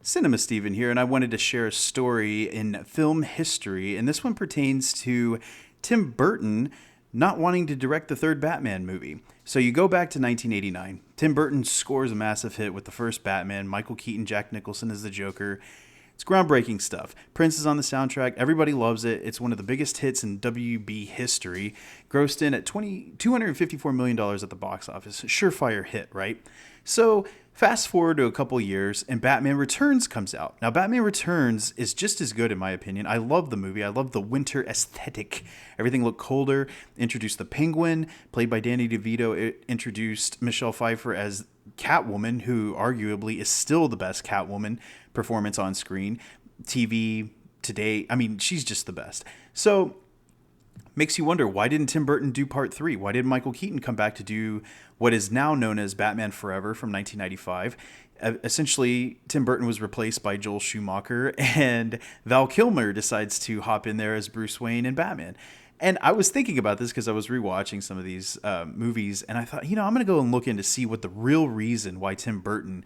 Cinema Steven here, and I wanted to share a story in film history, and this one pertains to Tim Burton not wanting to direct the third Batman movie. So you go back to 1989. Tim Burton scores a massive hit with the first Batman, Michael Keaton, Jack Nicholson as the Joker. It's groundbreaking stuff. Prince is on the soundtrack. Everybody loves it. It's one of the biggest hits in WB history. Grossed in at $254 million dollars at the box office. Surefire hit, right? So fast forward to a couple years, and Batman Returns comes out. Now, Batman Returns is just as good, in my opinion. I love the movie. I love the winter aesthetic. Everything looked colder. Introduced the Penguin, played by Danny DeVito. It introduced Michelle Pfeiffer as Catwoman, who arguably is still the best Catwoman performance on screen. TV today, I mean, she's just the best. So makes you wonder, why didn't Tim Burton do part 3? Why did Michael Keaton come back to do what is now known as Batman Forever from 1995? Essentially, Tim Burton was replaced by Joel Schumacher, and Val Kilmer decides to hop in there as Bruce Wayne and Batman. And I was thinking about this because I was rewatching some of these movies, and I thought, I'm going to go and look in to see what the real reason why Tim Burton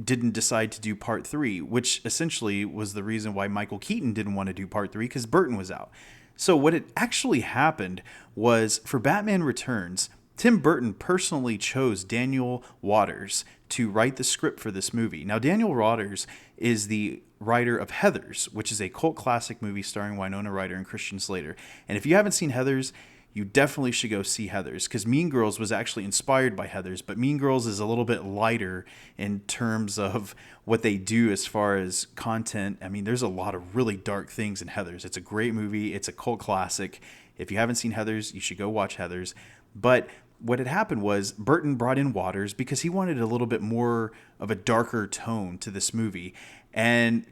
didn't decide to do part 3, which essentially was the reason why Michael Keaton didn't want to do part 3, because Burton was out. So what had actually happened was, for Batman Returns, Tim Burton personally chose Daniel Waters to write the script for this movie. Now, Daniel Waters is the writer of Heathers, which is a cult classic movie starring Winona Ryder and Christian Slater. And if you haven't seen Heathers, you definitely should go see Heathers, because Mean Girls was actually inspired by Heathers, but Mean Girls is a little bit lighter in terms of what they do as far as content. I mean, there's a lot of really dark things in Heathers. It's a great movie. It's a cult classic. If you haven't seen Heathers, you should go watch Heathers. But what had happened was Burton brought in Waters because he wanted a little bit more of a darker tone to this movie. And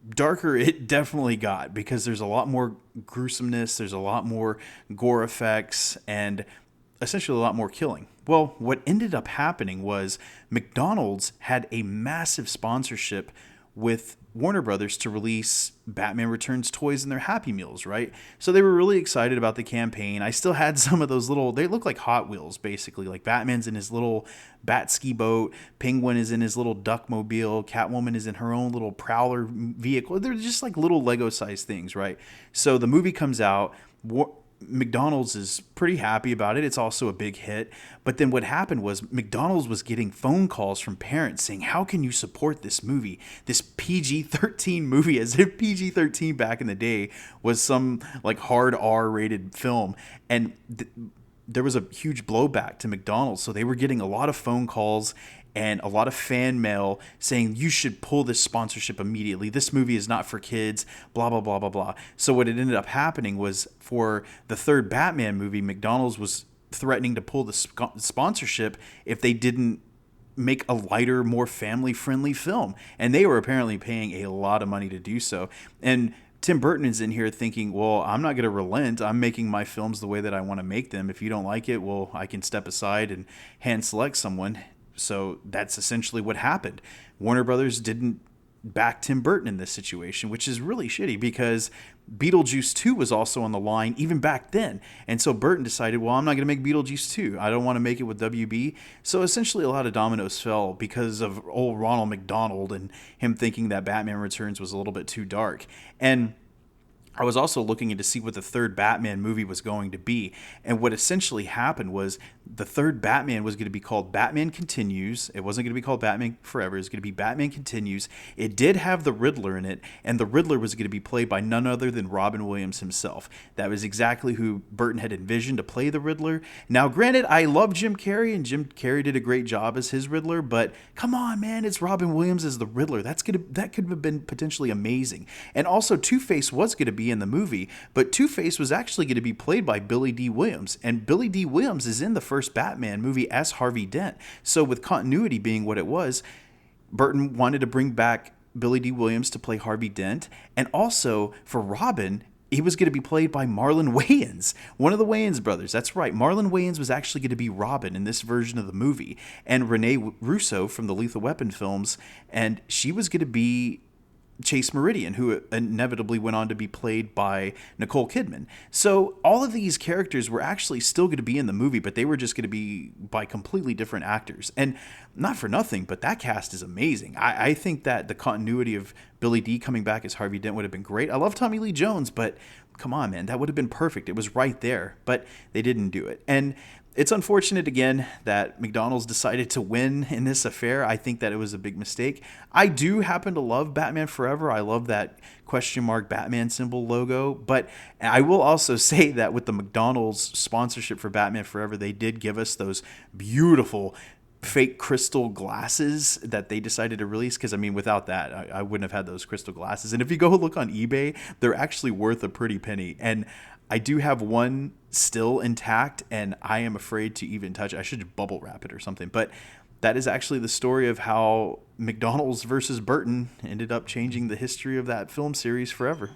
darker it definitely got, because there's a lot more gruesomeness, there's a lot more gore effects, and essentially a lot more killing. Well, what ended up happening was McDonald's had a massive sponsorship with Warner Brothers to release Batman Returns toys in their Happy Meals, right? So they were really excited about the campaign. I still had some of those little, they look like Hot Wheels, basically. Like Batman's in his little bat ski boat, Penguin is in his little Duckmobile, Catwoman is in her own little Prowler vehicle. They're just like little Lego-sized things, right? So the movie comes out, McDonald's is pretty happy about it. It's also a big hit. But then what happened was McDonald's was getting phone calls from parents saying, how can you support this movie, this PG-13 movie, as if PG-13 back in the day was some like hard R rated film. And there was a huge blowback to McDonald's. So they were getting a lot of phone calls and a lot of fan mail saying, you should pull this sponsorship immediately. This movie is not for kids, blah, blah, blah, blah, blah. So what had ended up happening was, for the third Batman movie, McDonald's was threatening to pull the sponsorship if they didn't make a lighter, more family-friendly film. And they were apparently paying a lot of money to do so. And Tim Burton is in here thinking, well, I'm not going to relent. I'm making my films the way that I want to make them. If you don't like it, well, I can step aside and hand select someone. So that's essentially what happened. Warner Brothers didn't back Tim Burton in this situation, which is really shitty, because Beetlejuice 2 was also on the line even back then. And so Burton decided, well, I'm not going to make Beetlejuice 2. I don't want to make it with WB. So essentially a lot of dominoes fell because of old Ronald McDonald and him thinking that Batman Returns was a little bit too dark. And I was also looking in to see what the third Batman movie was going to be. And what essentially happened was, the third Batman was going to be called Batman Continues. It wasn't going to be called Batman Forever. It was going to be Batman Continues. It did have the Riddler in it, and the Riddler was going to be played by none other than Robin Williams himself. That was exactly who Burton had envisioned to play the Riddler. Now, granted, I love Jim Carrey, and Jim Carrey did a great job as his Riddler, but come on, man, it's Robin Williams as the Riddler. That could have been potentially amazing. And also, Two-Face was going to be in the movie, but Two-Face was actually going to be played by Billy D. Williams, and Billy D. Williams is in the first Batman movie as Harvey Dent. So with continuity being what it was, Burton wanted to bring back Billy D. Williams to play Harvey Dent, and also for Robin, he was going to be played by Marlon Wayans, one of the Wayans brothers. That's right, Marlon Wayans was actually going to be Robin in this version of the movie, and Renee Russo from the Lethal Weapon films, and she was going to be Chase Meridian, who inevitably went on to be played by Nicole Kidman. So all of these characters were actually still going to be in the movie, but they were just going to be by completely different actors. And not for nothing, but that cast is amazing. I think that the continuity of Billy Dee coming back as Harvey Dent would have been great. I love Tommy Lee Jones, but come on, man, that would have been perfect. It was right there, but they didn't do it. And it's unfortunate, again, that McDonald's decided to win in this affair. I think that it was a big mistake. I do happen to love Batman Forever. I love that question mark Batman symbol logo. But I will also say that with the McDonald's sponsorship for Batman Forever, they did give us those beautiful fake crystal glasses that they decided to release, because I mean, without that, I wouldn't have had those crystal glasses. And if you go look on eBay, they're actually worth a pretty penny. And I do have one still intact, and I am afraid to even touch it. I should bubble wrap it or something. But that is actually the story of how McDonald's versus Burton ended up changing the history of that film series forever.